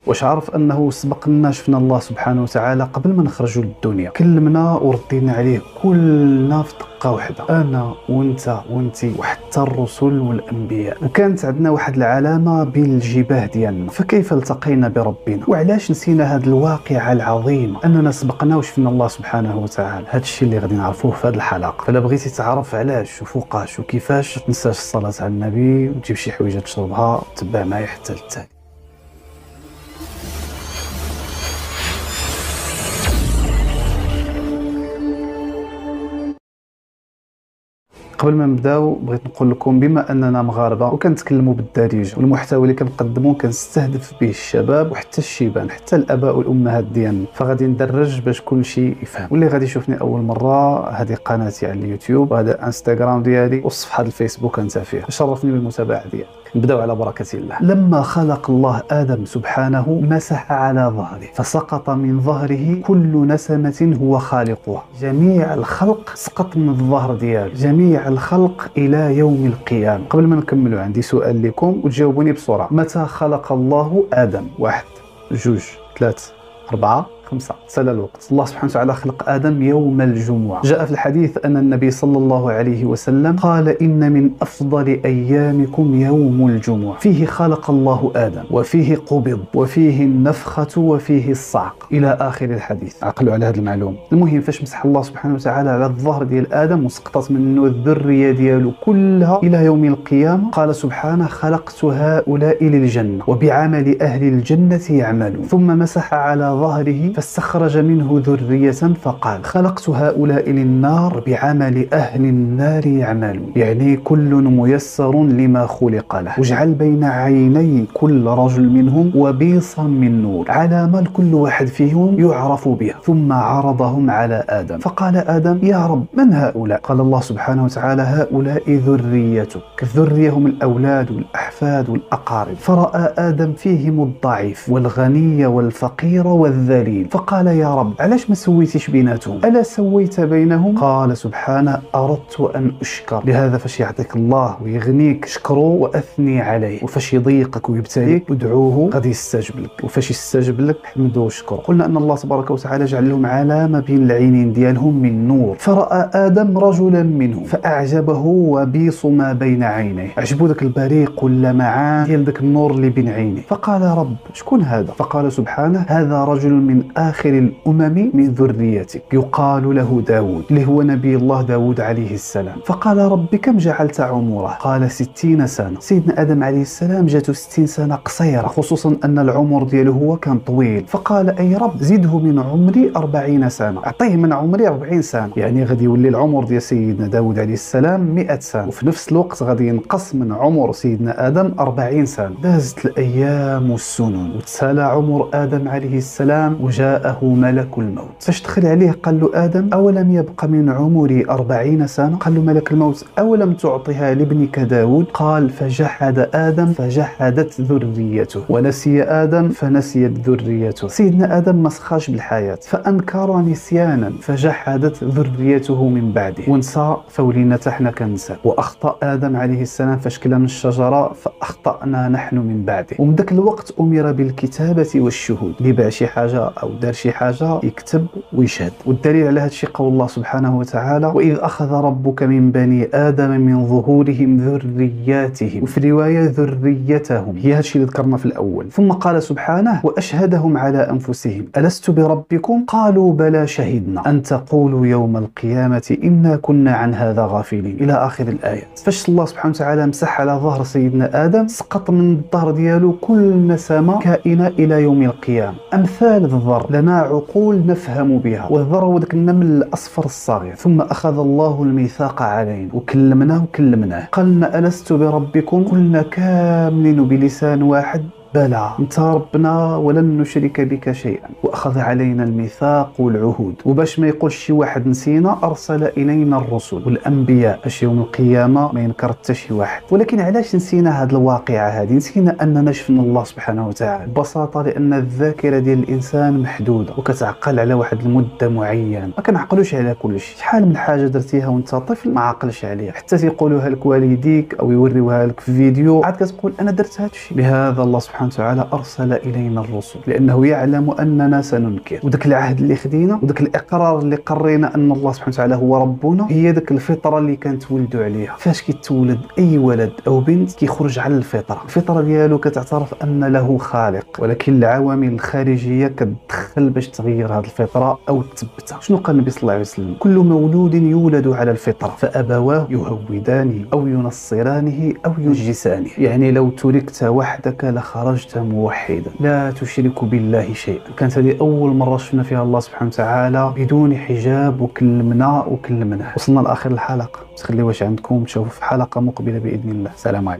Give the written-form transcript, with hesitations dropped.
واش عارف انه سبق لنا شفنا الله سبحانه وتعالى قبل ما نخرجوا للدنيا، كلمنا وردينا عليه كلنا في دقه واحده، انا وانت وانتي وحتى الرسل والانبياء، وكانت عندنا واحد العلامه بين الجباه ديالنا. فكيف التقينا بربنا؟ وعلاش نسينا هذه الواقعه العظيمه اننا سبقنا وشفنا الله سبحانه وتعالى؟ هذا الشيء اللي غادي نعرفوه في هذه الحلقه. فلا بغيتي تعرف علاش وفوقاش وكيفاش، ما تنساش الصلاه على النبي وتجيب شي حويجه تشربها وتتبع معايا حتى للتالي. قبل ما نبداو بغيت نقول لكم بما اننا مغاربه وكنتكلموا بالدارجه، والمحتوى اللي كنقدمه كنستهدف به الشباب وحتى الشيبان حتى الاباء والامهات ديالنا، فغادي ندرج باش كل شيء يفهم. واللي غادي يشوفني اول مره، هذه قناتي على اليوتيوب وهذا انستغرام ديالي والصفحه الفيسبوك انت فيها، شرفني بالمتابعه ديالك. نبداو على بركه الله. لما خلق الله ادم سبحانه مسح على ظهره فسقط من ظهره كل نسمه هو خالقها. جميع الخلق سقط من الظهر ديالو، جميع الخلق الى يوم القيامه. قبل ما نكملوا عندي سؤال لكم وتجاوبوني بسرعه. متى خلق الله ادم؟ 1 2 3 4 5. سال الوقت. الله سبحانه وتعالى خلق آدم يوم الجمعة. جاء في الحديث أن النبي صلى الله عليه وسلم قال إن من أفضل أيامكم يوم الجمعة، فيه خلق الله آدم وفيه قبض وفيه النفخة وفيه الصعق إلى آخر الحديث. عقلوا على هذه المعلومة. المهم فاش مسح الله سبحانه وتعالى على الظهر ديال آدم وسقطت منه الذرية ديالو كلها إلى يوم القيامة، قال سبحانه خلقت هؤلاء للجنة وبعمل أهل الجنة يعملون، ثم مسح على ظهره فاستخرج منه ذرية فقال خلقت هؤلاء للنار بعمل أهل النار يعملون، يعني كل ميسر لما خلق له، واجعل بين عيني كل رجل منهم وبيصا من نور، علامة كل واحد فيهم يعرف بها. ثم عرضهم على آدم فقال آدم يا رب من هؤلاء؟ قال الله سبحانه وتعالى هؤلاء ذريتك. الذرية هم الأولاد والأحفاد والأقارب. فرأى آدم فيهم الضعيف والغني والفقير والذليل، فقال يا رب علاش ما سويتيش بيناتهم؟ ألا سويت بينهم؟ قال سبحانه أردت أن أشكر، لهذا فاش يعطيك الله ويغنيك شكره وأثني عليه، وفاش يضيقك ويبتليك ادعوه غادي يستجب لك، وفاش يستجب لك حمده وشكره. قلنا أن الله تبارك وتعالى جعل لهم علامة بين العينين ديالهم من نور. فرأى آدم رجلا منهم فأعجبه وبيص ما بين عينيه، عجبو ذاك البريق واللمعان ديال ذاك النور اللي بين عينيه. فقال يا رب شكون هذا؟ فقال سبحانه هذا رجل من آخر الأمم من ذريتك يقال له داود، اللي هو نبي الله داود عليه السلام. فقال رب كم جعلت عمره؟ قال 60 سنة. سيدنا آدم عليه السلام جاته 60 سنة قصيرة، خصوصا أن العمر دياله هو كان طويل. فقال أي رب زده من عمري 40 سنة، أعطيه من عمري 40 سنة، يعني غادي يولي العمر ديال سيدنا داود عليه السلام 100 سنة، وفي نفس الوقت غادي ينقص من عمر سيدنا آدم 40 سنة. دازت الأيام والسنون وتسالى عمر آدم عليه السلام وجاءه ملك الموت. فاش دخل عليه قال له آدم أولم يبق من عمري 40 سنة؟ قال له ملك الموت أولم تعطيها لابنك داود؟ قال فجحد آدم فجحدت ذريته، ونسي آدم فنسيت ذريته. سيدنا آدم ما سخاش بالحياة فأنكر نسيانا فجحدت ذريته من بعده، ونسى فولينا حنا كنسى. وأخطأ آدم عليه السلام فاش كلا من الشجرة فأخطأنا نحن من بعده. ومن ذاك الوقت أمر بالكتابة والشهود، اللي باع شي حاجة أو دار شي حاجة يكتب ويشهد. والدليل على هذا الشيء قول الله سبحانه وتعالى وإذ أخذ ربك من بني آدم من ظهورهم ذرياتهم، وفي رواية ذريتهم، هي هذا الشيء اللي ذكرنا في الأول. ثم قال سبحانه وأشهدهم على أنفسهم ألست بربكم؟ قالوا بلى شهدنا أن تقولوا يوم القيامة إنا كنا عن هذا غافلين، إلى آخر الآيات. فاش الله سبحانه وتعالى مسح على ظهر سيدنا آدم سقط من الظهر ديالو كل نسمة كائنة إلى يوم القيامة. أمثال الذر لنا عقول نفهم بها، والذر هو ذاك النمل الأصفر الصغير. ثم أخذ الله الميثاق علينا وكلمناه قال لنا ألست بربكم؟ قلنا كاملين بلسان واحد بلى انت ربنا ولن نشرك بك شيئا، واخذ علينا الميثاق والعهود. وباش ما يقولش شي واحد نسينا ارسل الينا الرسل والانبياء باش يوم القيامه ما ينكر حتى شي واحد. ولكن علاش نسينا هذه الواقعه هذه؟ نسينا اننا شفنا الله سبحانه وتعالى ببساطه لان الذاكره ديال الانسان محدوده وكتعقل على واحد المده معينه، ما كنعقلوش على كل شيء. شحال من حاجه درتيها وانت طفل ما عاقلش عليها، حتى تيقولوها لك والديك او يوريوها لك في فيديو عاد كتقول انا درت هذا الشيء. لهذا الله سبحانه سبحانه وتعالى أرسل إلينا الرسل، لأنه يعلم أننا سننكر. وداك العهد اللي خدينا وداك الإقرار اللي قرينا أن الله سبحانه وتعالى هو ربنا هي داك الفطرة اللي كنتولدوا عليها. فاش كيتولد أي ولد أو بنت كيخرج على الفطرة ديالو كتعترف أن له خالق، ولكن العوامل الخارجية كتدخل باش تغير هذه الفطرة أو تثبتها. شنو قال النبي صلى الله عليه وسلم؟ كل مولود يولد على الفطرة فأبواه يهودانه أو ينصرانه أو يجسانه. يعني لو تركت وحدك لخرجت موحدا لا تشرك بالله شيئا. كانت هذه أول مرة شفنا فيها الله سبحانه وتعالى بدون حجاب وكلمناه. وصلنا لآخر الحلقة، تخلي واش عندكم، تشوفوا في حلقة مقبلة بإذن الله. سلام عليكم.